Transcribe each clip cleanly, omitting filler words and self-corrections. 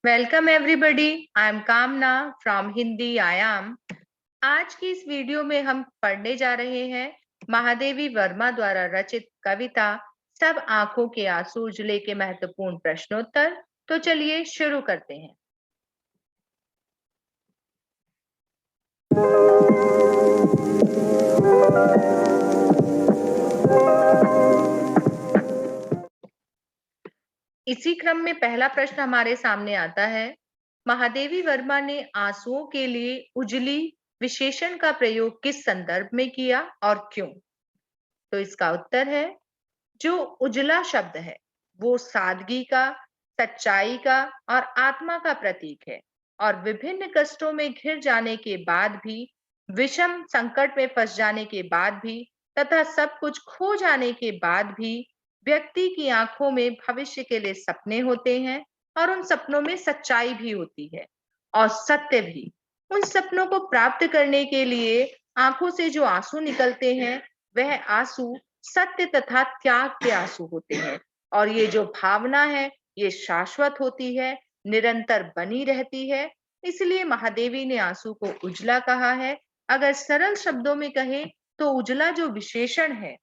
Welcome everybody. I am कामना from Hindi आयाम। आज की इस वीडियो में हम पढ़ने जा रहे हैं महादेवी वर्मा द्वारा रचित कविता सब आंखों के आंसू उजले के महत्वपूर्ण प्रश्नोत्तर। तो चलिए शुरू करते हैं। इसी क्रम में पहला प्रश्न हमारे सामने आता है, महादेवी वर्मा ने आंसुओं के लिए उजली विशेषण का प्रयोग किस संदर्भ में किया और क्यों? तो इसका उत्तर है, जो उजला शब्द है वो सादगी का, सच्चाई का और आत्मा का प्रतीक है और विभिन्न कष्टों में घिर जाने के बाद भी, विषम संकट में फंस जाने के बाद भी तथा सब कुछ खो जाने के बाद भी व्यक्ति की आंखों में भविष्य के लिए सपने होते हैं और उन सपनों में सच्चाई भी होती है और सत्य भी। उन सपनों को प्राप्त करने के लिए आंखों से जो आंसू निकलते हैं वह आंसू सत्य तथा त्याग के आंसू होते हैं और ये जो भावना है ये शाश्वत होती है, निरंतर बनी रहती है। इसलिए महादेवी ने आंसू को उजला कहा है। अगर सरल शब्दों में कहें तो उजला जो विशेषण है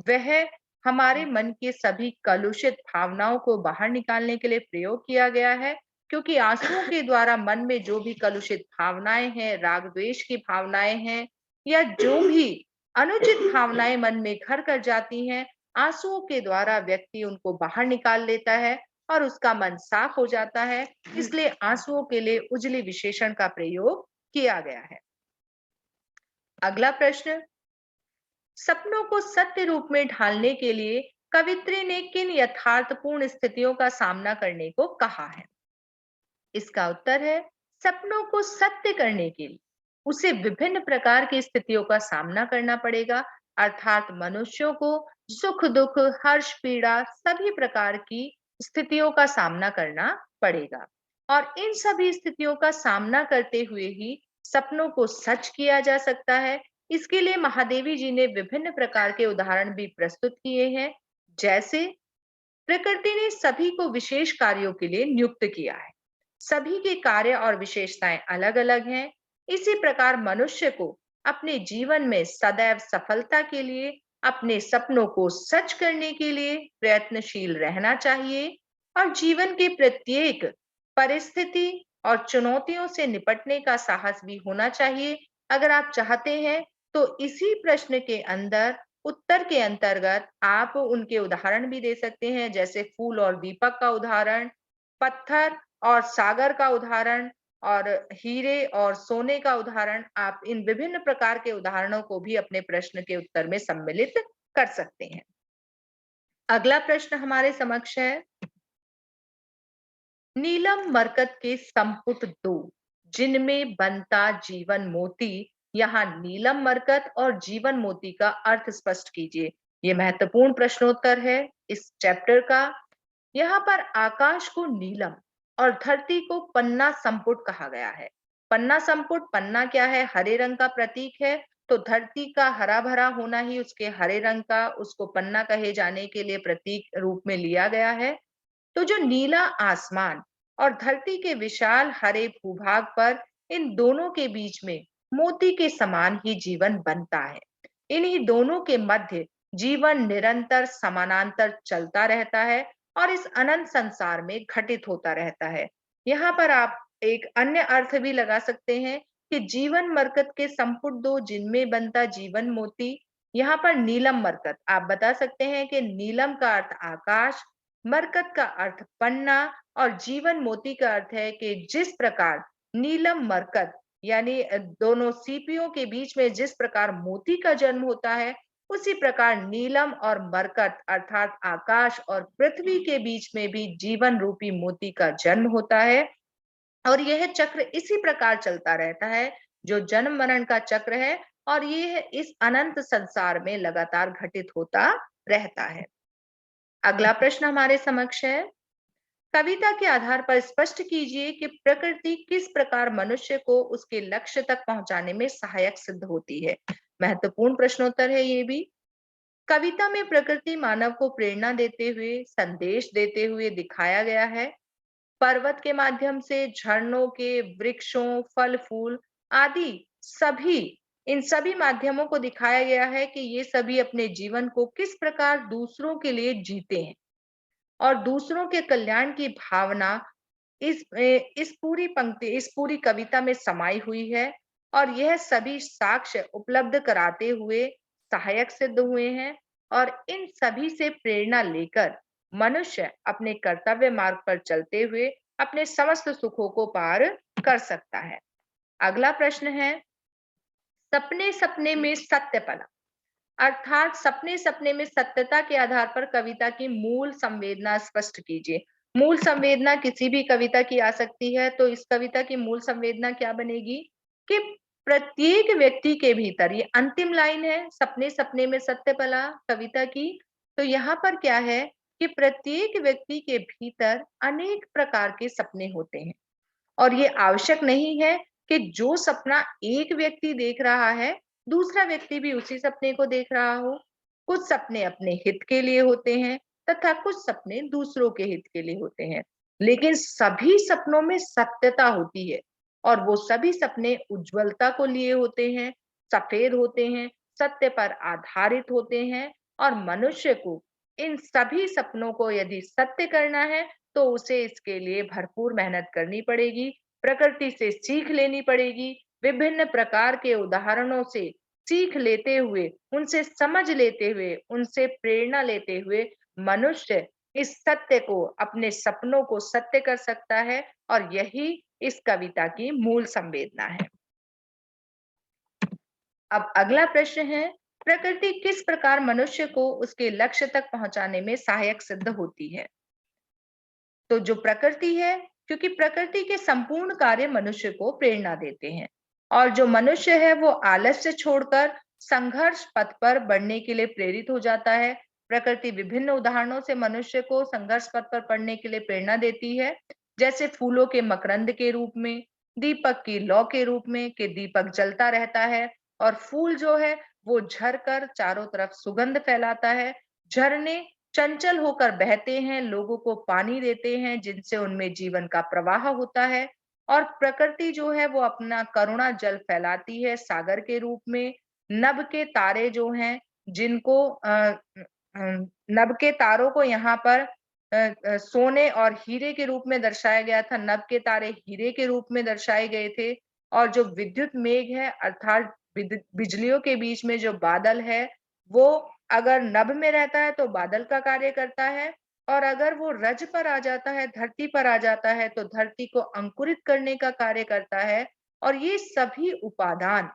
वह हमारे मन के सभी कलुषित भावनाओं को बाहर निकालने के लिए प्रयोग किया गया है, क्योंकि आंसुओं के द्वारा मन में जो भी कलुषित भावनाएं हैं, राग द्वेष की भावनाएं हैं या जो भी अनुचित भावनाएं मन में घर कर जाती हैं, आंसुओं के द्वारा व्यक्ति उनको बाहर निकाल लेता है और उसका मन साफ हो जाता है। इसलिए आंसुओं के लिए उजली विशेषण का प्रयोग किया गया है। अगला प्रश्न, सपनों को सत्य रूप में ढालने के लिए कवित्री ने किन यथार्थपूर्ण स्थितियों का सामना करने को कहा है? इसका उत्तर है, सपनों को सत्य करने के लिए उसे विभिन्न प्रकार की स्थितियों का सामना करना पड़ेगा। अर्थात मनुष्यों को सुख दुख, हर्ष पीड़ा सभी प्रकार की स्थितियों का सामना करना पड़ेगा और इन सभी स्थितियों का सामना करते हुए ही सपनों को सच किया जा सकता है। इसके लिए महादेवी जी ने विभिन्न प्रकार के उदाहरण भी प्रस्तुत किए हैं। जैसे, प्रकृति ने सभी को विशेष कार्यों के लिए नियुक्त किया है, सभी के कार्य और विशेषताएं अलग-अलग हैं। इसी प्रकार मनुष्य को अपने जीवन में सदैव सफलता के लिए, अपने सपनों को सच करने के लिए प्रयत्नशील रहना चाहिए और जीवन के प्रत्येक परिस्थिति और चुनौतियों से निपटने का साहस भी होना चाहिए। अगर आप चाहते हैं तो इसी प्रश्न के अंदर उत्तर के अंतर्गत आप उनके उदाहरण भी दे सकते हैं, जैसे फूल और दीपक का उदाहरण, पत्थर और सागर का उदाहरण और हीरे और सोने का उदाहरण। आप इन विभिन्न प्रकार के उदाहरणों को भी अपने प्रश्न के उत्तर में सम्मिलित कर सकते हैं। अगला प्रश्न हमारे समक्ष है, नीलम मरकत के संपुट 2 जिनमें बनता जीवन मोती, यहाँ नीलम मरकत और जीवन मोती का अर्थ स्पष्ट कीजिए। ये महत्वपूर्ण प्रश्नोत्तर है इस चैप्टर का। यहाँ पर आकाश को नीलम और धरती को पन्ना संपुट कहा गया है। पन्ना संपुट, पन्ना क्या है? हरे रंग का प्रतीक है, तो धरती का हरा भरा होना ही उसके हरे रंग का, उसको पन्ना कहे जाने के लिए प्रतीक रूप में लिया गया है। तो जो नीला आसमान और धरती के विशाल हरे भूभाग पर, इन दोनों के बीच में मोती के समान ही जीवन बनता है। इन्हीं दोनों के मध्य जीवन निरंतर समानांतर चलता रहता है और इस अनंत संसार में घटित होता रहता है। यहाँ पर आप एक अन्य अर्थ भी लगा सकते हैं कि जीवन मरकत के संपुट 2 जिनमें बनता जीवन मोती, यहाँ पर नीलम मरकत आप बता सकते हैं कि नीलम का अर्थ आकाश, मरकत का अर्थ पन्ना और जीवन मोती का अर्थ है कि जिस प्रकार नीलम मरकत यानी दोनों सीपियों के बीच में जिस प्रकार मोती का जन्म होता है, उसी प्रकार नीलम और मरकत अर्थात आकाश और पृथ्वी के बीच में भी जीवन रूपी मोती का जन्म होता है और यह चक्र इसी प्रकार चलता रहता है, जो जन्म मरण का चक्र है और ये इस अनंत संसार में लगातार घटित होता रहता है। अगला प्रश्न हमारे समक्ष है, कविता के आधार पर स्पष्ट कीजिए कि प्रकृति किस प्रकार मनुष्य को उसके लक्ष्य तक पहुंचाने में सहायक सिद्ध होती है। महत्वपूर्ण प्रश्नोत्तर है ये भी। कविता में प्रकृति मानव को प्रेरणा देते हुए, संदेश देते हुए दिखाया गया है पर्वत के माध्यम से, झरनों के, वृक्षों, फल फूल आदि सभी, इन सभी माध्यमों को दिखाया गया है कि ये सभी अपने जीवन को किस प्रकार दूसरों के लिए जीते हैं और दूसरों के कल्याण की भावना इस पूरी कविता में समाई हुई है। और यह सभी साक्ष्य उपलब्ध कराते हुए सहायक सिद्ध हुए हैं और इन सभी से प्रेरणा लेकर मनुष्य अपने कर्तव्य मार्ग पर चलते हुए अपने समस्त सुखों को पार कर सकता है। अगला प्रश्न है, सपने सपने में सत्य पला, अर्थात सपने सपने में सत्यता के आधार पर कविता की मूल संवेदना स्पष्ट कीजिए। मूल संवेदना किसी भी कविता की आ सकती है, तो इस कविता की मूल संवेदना क्या बनेगी कि प्रत्येक व्यक्ति के भीतर, ये अंतिम लाइन है सपने सपने में सत्य पला कविता की, तो यहाँ पर क्या है कि प्रत्येक व्यक्ति के भीतर अनेक प्रकार के सपने होते हैं और ये आवश्यक नहीं है कि जो सपना एक व्यक्ति देख रहा है, दूसरा व्यक्ति भी उसी सपने को देख रहा हो। कुछ सपने अपने हित के लिए होते हैं तथा कुछ सपने दूसरों के हित के लिए होते हैं। लेकिन सभी सपनों में सत्यता होती है और वो सभी सपने उज्ज्वलता को लिए होते हैं, सफेद होते हैं, सत्य पर आधारित होते हैं और मनुष्य को इन सभी सपनों को यदि सत्य करना है तो उसे इसके लिए भरपूर मेहनत करनी पड़ेगी, प्रकृति से सीख लेनी पड़ेगी, विभिन्न प्रकार के उदाहरणों से सीख लेते हुए, उनसे समझ लेते हुए, उनसे प्रेरणा लेते हुए मनुष्य इस सत्य को, अपने सपनों को सत्य कर सकता है और यही इस कविता की मूल संवेदना है। अब अगला प्रश्न है, प्रकृति किस प्रकार मनुष्य को उसके लक्ष्य तक पहुंचाने में सहायक सिद्ध होती है? तो जो प्रकृति है, क्योंकि प्रकृति के संपूर्ण कार्य मनुष्य को प्रेरणा देते हैं और जो मनुष्य है वो आलस्य छोड़कर संघर्ष पथ पर बढ़ने के लिए प्रेरित हो जाता है। प्रकृति विभिन्न उदाहरणों से मनुष्य को संघर्ष पथ पर बढ़ने के लिए प्रेरणा देती है, जैसे फूलों के मकरंद के रूप में, दीपक की लौ के रूप में कि दीपक जलता रहता है और फूल जो है वो झरकर चारों तरफ सुगंध फैलाता है। झरने चंचल होकर बहते हैं, लोगों को पानी देते हैं, जिनसे उनमें जीवन का प्रवाह होता है और प्रकृति जो है वो अपना करुणा जल फैलाती है सागर के रूप में। नभ के तारे जो हैं, जिनको नभ के तारों को यहाँ पर सोने और हीरे के रूप में दर्शाया गया था। नभ के तारे हीरे के रूप में दर्शाए गए थे और जो विद्युत मेघ है अर्थात बिजलियों के बीच में जो बादल है, वो अगर नभ में रहता है तो बादल का कार्य करता है और अगर वो रज पर आ जाता है, धरती पर आ जाता है तो धरती को अंकुरित करने का कार्य करता है। और ये सभी उपादान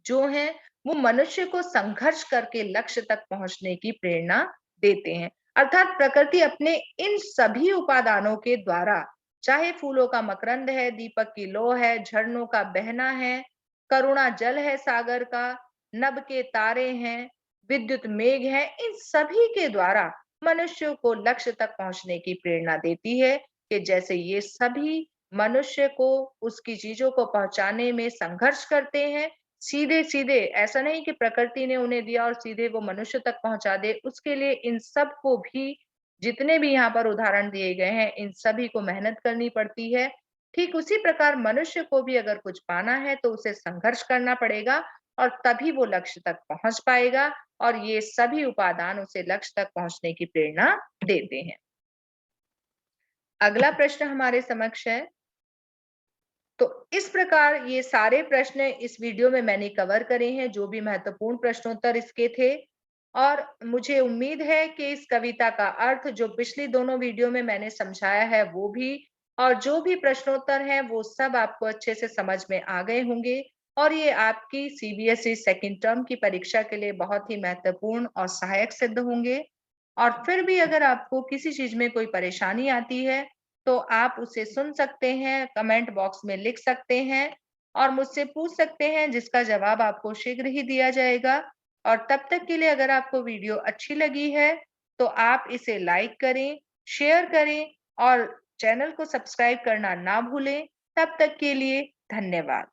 जो हैं वो मनुष्य को संघर्ष करके लक्ष्य तक पहुंचने की प्रेरणा देते हैं। अर्थात प्रकृति अपने इन सभी उपादानों के द्वारा, चाहे फूलों का मकरंद है, दीपक की लौ है, झरनों का बहना है, करुणा जल है सागर का, नभ के तारे हैं, विद्युत मेघ है, इन सभी के द्वारा मनुष्य को लक्ष्य तक पहुंचने की प्रेरणा देती है कि जैसे ये सभी मनुष्य को उसकी चीजों को पहुंचाने में संघर्ष करते हैं, सीधे-सीधे, ऐसा नहीं कि प्रकृति ने उन्हें दिया और सीधे वो मनुष्य तक पहुँचा दे, उसके लिए इन सबको भी, जितने भी यहाँ पर उदाहरण दिए गए हैं, इन सभी को मेहनत करनी पड़ती है। ठीक उसी प्रकार मनुष्य को भी अगर कुछ पाना है तो उसे संघर्ष करना पड़ेगा और तभी वो लक्ष्य तक पहुँच पाएगा और ये सभी उपादान उसे लक्ष्य तक पहुँचने की प्रेरणा देते हैं। अगला प्रश्न हमारे समक्ष है, तो इस प्रकार ये सारे प्रश्न इस वीडियो में मैंने कवर करे हैं, जो भी महत्वपूर्ण प्रश्नोत्तर इसके थे और मुझे उम्मीद है कि इस कविता का अर्थ जो पिछली दोनों वीडियो में मैंने समझाया है वो भी, और जो भी प्रश्नोत्तर हैं वो सब आपको अच्छे से समझ में आ गए होंगे और ये आपकी सीबीएसई सेकंड टर्म की परीक्षा के लिए बहुत ही महत्वपूर्ण और सहायक सिद्ध होंगे। और फिर भी अगर आपको किसी चीज में कोई परेशानी आती है तो आप उसे सुन सकते हैं, कमेंट बॉक्स में लिख सकते हैं और मुझसे पूछ सकते हैं, जिसका जवाब आपको शीघ्र ही दिया जाएगा। और तब तक के लिए अगर आपको वीडियो अच्छी लगी है तो आप इसे लाइक करें, शेयर करें और चैनल को सब्सक्राइब करना ना भूलें। तब तक के लिए धन्यवाद।